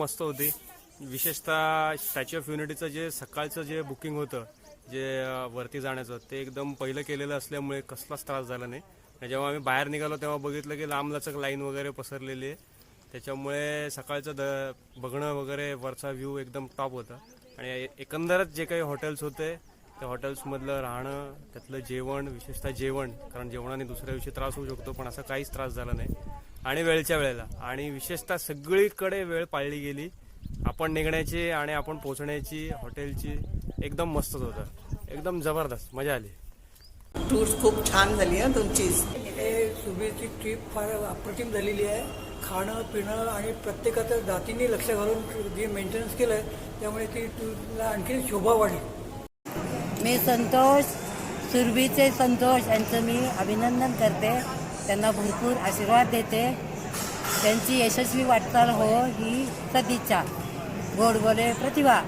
मस्त होती. विशेषतः स्टॅच्यू ऑफ युनिटीचं जे सकाळचं जे बुकिंग होतं, जे वरती जाण्याचं, ते एकदम पहिलं केलेलं असल्यामुळे कसलाच त्रास झाला नाही. आणि जेव्हा आम्ही बाहेर निघालो तेव्हा बघितलं की लांबलचक लाईन वगैरे पसरलेली आहे. त्याच्यामुळे सकाळचं बघणं वगैरे वरचा व्ह्यू एकदम टॉप होता. आणि एकंदरच जे काही हॉटेल्स होते त्या हॉटेल्समधलं राहणं, त्यातलं जेवण, विशेषतः जेवण, कारण जेवणाने दुसऱ्या दिवशी त्रास होऊ शकतो, पण असा काहीच त्रास झाला नाही. आणि वेळच्या वेळेला, आणि विशेषतः सगळीकडे वेळ पाळली गेली. आपण निघण्याची आणि आपण पोहोचण्याची हॉटेलची एकदम मस्तच होतं, एकदम जबरदस्त मजा आली. टूर्स खूप छान झाली आहे तुमची. सुरभीची ट्रिप फार अप्रतिम झालेली आहे. खाणं पिणं आणि प्रत्येकाच्या जातीने लक्ष घालून जे मेंटेनन्स केलं आहे त्यामुळे ती टूरला आणखी शोभा वाढली. मी संतोष, सुरभीचे संतोष यांचं मी अभिनंदन करते. त्यांना भरपूर आशीर्वाद देते. त्यांची यशस्वी वाटचाल हो ही सदिच्छा. गोड बोले प्रतिभा.